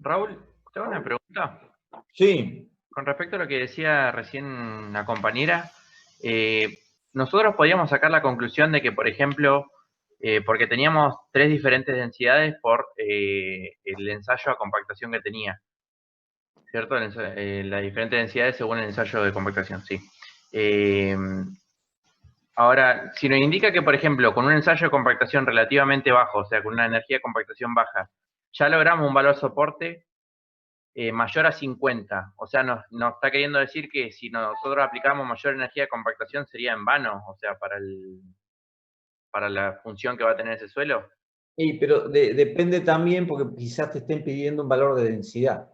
Raúl, tengo una pregunta. Sí, Con respecto a lo que decía recién la compañera, eh, nosotros podíamos sacar la conclusión de que, por ejemplo, porque teníamos tres diferentes densidades por el ensayo a compactación que tenía, ¿cierto? Las diferentes densidades según el ensayo de compactación, sí. Eh, Ahora, si nos indica que, por ejemplo, con un ensayo de compactación relativamente bajo, o sea, con una energía de compactación baja, ya logramos un valor soporte mayor a 50. O sea, nos está queriendo decir que si nosotros aplicamos mayor energía de compactación sería en vano, o sea, para la función que va a tener ese suelo. pero depende también porque quizás te estén pidiendo un valor de densidad.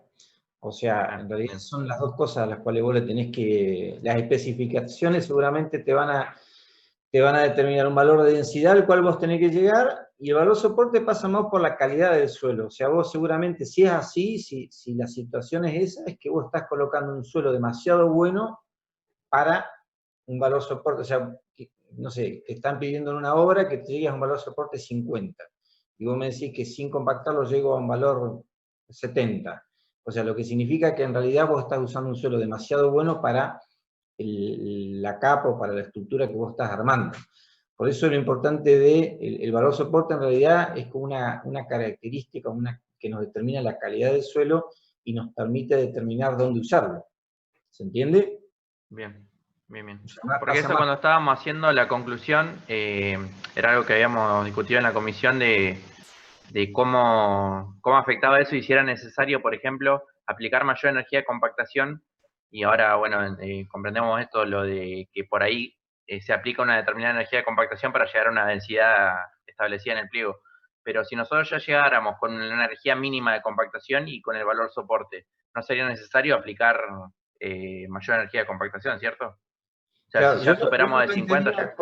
O sea, Ah, en realidad bien, son las dos cosas a las cuales vos le tenés que... Las especificaciones seguramente te van a determinar un valor de densidad al cual vos tenés que llegar, y el valor soporte pasa más por la calidad del suelo. O sea, vos seguramente, si es así, si la situación es esa, es que vos estás colocando un suelo demasiado bueno para un valor soporte. O sea, no sé, te están pidiendo en una obra que te llegues a un valor soporte 50. Y vos me decís que sin compactarlo llego a un valor 70. O sea, lo que significa que en realidad vos estás usando un suelo demasiado bueno para la capa o para la estructura que vos estás armando. Por eso lo importante del valor soporte en realidad es como una característica que nos determina la calidad del suelo y nos permite determinar dónde usarlo. ¿Se entiende? bien, bien, bien. O sea, Porque pasa eso más. cuando estábamos haciendo la conclusión, era algo que habíamos discutido en la comisión de cómo afectaba eso y si era necesario, por ejemplo, aplicar mayor energía de compactación. Y ahora, bueno, comprendemos esto, lo de que por ahí se aplica una determinada energía de compactación para llegar a una densidad establecida en el pliego. Pero si nosotros ya llegáramos con una energía mínima de compactación y con el valor soporte, no sería necesario aplicar mayor energía de compactación, ¿cierto? O sea, si Claro, ya superamos de 50, ya...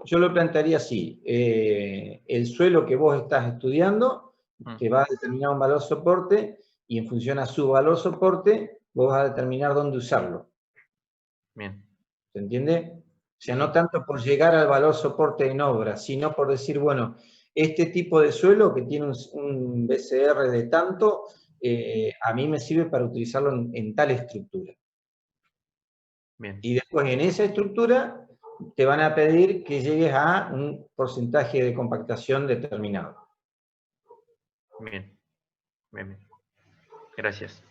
yo lo plantearía así. El suelo que vos estás estudiando Mm, te va a determinar un valor soporte, y en función a su valor soporte, vos vas a determinar dónde usarlo. bien, ¿Se entiende? O sí, sea, no sí, tanto por llegar al valor soporte en obra, sino por decir, bueno, este tipo de suelo que tiene un BCR de tanto, a mí me sirve para utilizarlo en tal estructura. bien, Y después en esa estructura te van a pedir que llegues a un porcentaje de compactación determinado. bien, bien, bien. Gracias.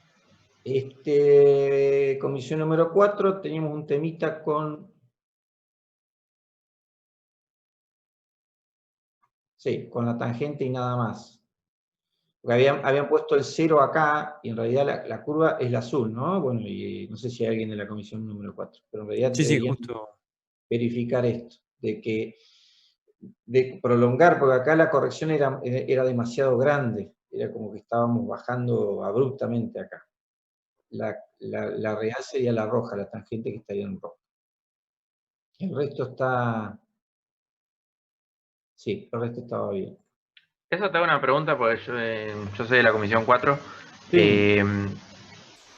Comisión número 4, teníamos un temita sí, con la tangente y nada más. Porque habían puesto el 0 acá, y en realidad la curva es la azul, ¿no? Bueno, y no sé si hay alguien de la comisión número 4, pero en realidad Sí, sí, deberían justo. verificar esto, de prolongar, porque acá la corrección era demasiado grande, era como que estábamos bajando abruptamente acá. La real sería la roja, la tangente que estaría en rojo. El resto sí, el resto estaba bien. Eso te hago una pregunta porque yo soy de la Comisión 4. Sí, Eh,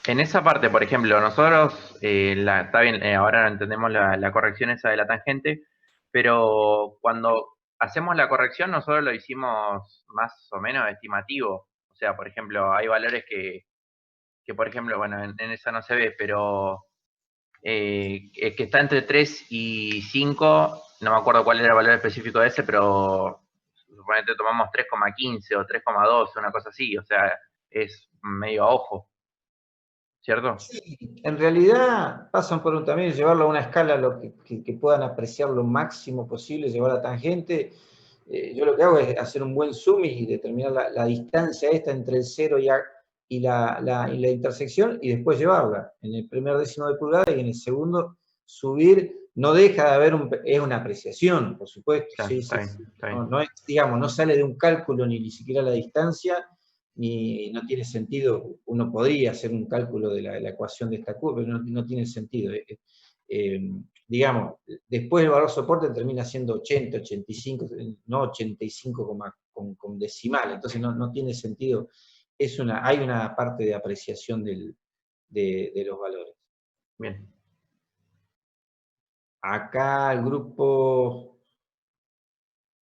en esa parte, por ejemplo, nosotros, está bien, ahora entendemos la corrección esa de la tangente, pero cuando hacemos la corrección nosotros lo hicimos más o menos estimativo. O sea, por ejemplo, hay valores que por ejemplo, bueno, en esa no se ve, pero que está entre 3 y 5, no me acuerdo cuál era el valor específico de ese, pero suponete tomamos 3,15 o 3,2, una cosa así, o sea, es medio a ojo, ¿cierto? sí, en realidad pasan por también llevarlo a una escala lo que puedan apreciar lo máximo posible, llevar la tangente. Yo lo que hago es hacer un buen zoom y determinar la distancia esta entre el 0 y la intersección, y después llevarla en el primer décimo de pulgada, y en el segundo subir. No deja de haber es una apreciación, por supuesto, Claro, sí, está sí, bien, sí. está bien. No es, digamos, no sale de un cálculo ni siquiera la distancia, ni no tiene sentido. Uno podría hacer un cálculo de la ecuación de esta curva, pero no tiene sentido. Digamos, después el valor soporte termina siendo 80, 85, no 85 con decimal, entonces no tiene sentido. Hay una parte de apreciación de los valores. Bien. Acá el grupo,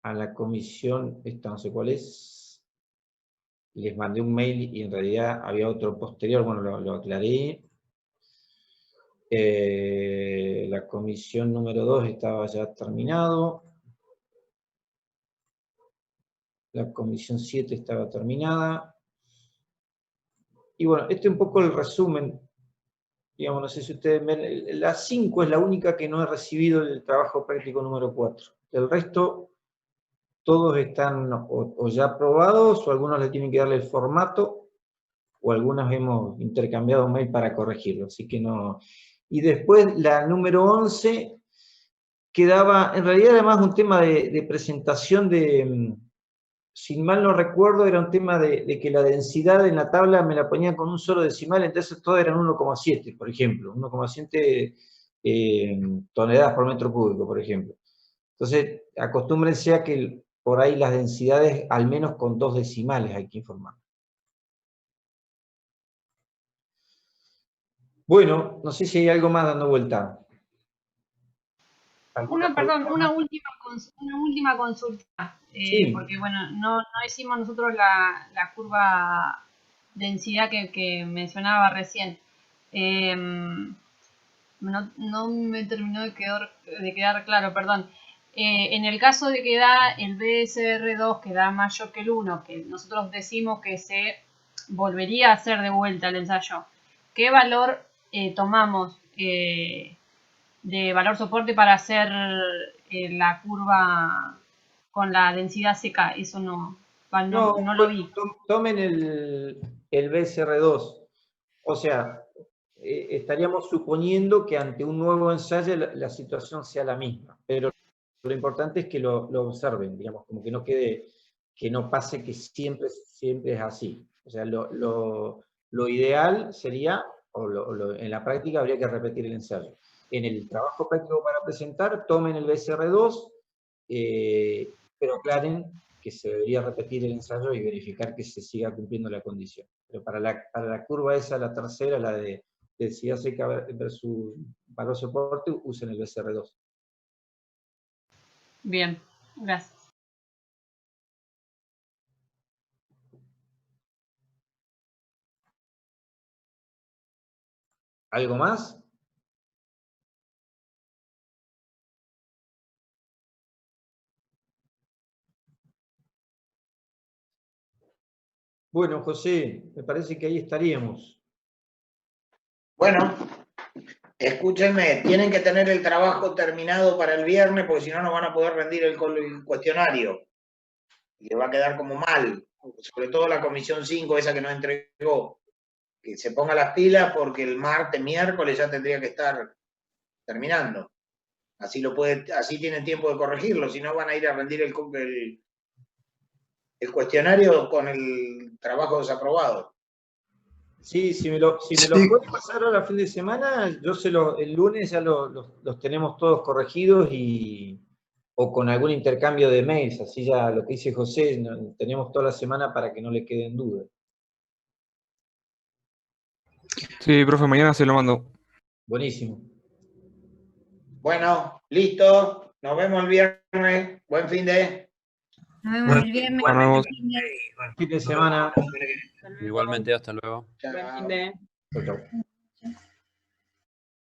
a la comisión, esta no sé cuál es, les mandé un mail y en realidad había otro posterior, bueno, lo aclaré. La comisión número 2 estaba ya terminado. La comisión 7 estaba terminada. Y bueno, este es un poco el resumen. Digamos, no sé si ustedes ven, la 5 es la única que no ha recibido el trabajo práctico número 4. El resto, todos están o ya aprobados, o algunos le tienen que darle el formato, o algunos hemos intercambiado un mail para corregirlo, así que no. Y después la número 11 quedaba, en realidad además un tema de presentación de, si mal no recuerdo, era un tema de que la densidad en la tabla me la ponían con un solo decimal, entonces todo eran 1,7, por ejemplo, 1,7 toneladas por metro cúbico, por ejemplo. Entonces, acostúmbrense a que por ahí las densidades, al menos con 2 decimales hay que informar. Bueno, no sé si hay algo más dando vuelta. Una última consulta, Sí. porque bueno, no hicimos nosotros la curva densidad que mencionaba recién. No me terminó de quedar claro, perdón. En el caso de que da el BSR2 que da mayor que el 1, que nosotros decimos que se volvería a hacer de vuelta el ensayo, ¿qué valor tomamos de valor soporte para hacer la curva con la densidad seca? Eso no lo vi. Tomen el BSR2. O sea, estaríamos suponiendo que ante un nuevo ensayo la situación sea la misma, pero lo importante es que lo observen, digamos, como que no quede, que no pase que siempre es así. O sea, lo ideal sería, en la práctica habría que repetir el ensayo. En el trabajo práctico para presentar, tomen el BSR2, pero aclaren que se debería repetir el ensayo y verificar que se siga cumpliendo la condición. Pero para la curva esa, la tercera, la de densidad seca versus valor soporte, usen el BSR2. Bien, gracias. ¿Algo más? Bueno, José, me parece que ahí estaríamos. Bueno, escúchenme, tienen que tener el trabajo terminado para el viernes porque si no, no van a poder rendir el cuestionario. Y le va a quedar como mal, sobre todo la comisión 5, esa que no entregó. Que se ponga las pilas porque el miércoles ya tendría que estar terminando. Así tienen tiempo de corregirlo, si no van a ir a rendir el cuestionario con el trabajo desaprobado. Sí, si me lo puede pasar ahora fin de semana, el lunes ya los tenemos todos corregidos o con algún intercambio de mails, así ya lo que dice José, tenemos toda la semana para que no le queden dudas. Sí, profe, mañana se lo mando. Buenísimo. Bueno, listo. Nos vemos el viernes. Buen fin de. Nos vemos el viernes. Nos vemos. Fin de semana. Igualmente, hasta luego. Buen fin de. Chau, chau.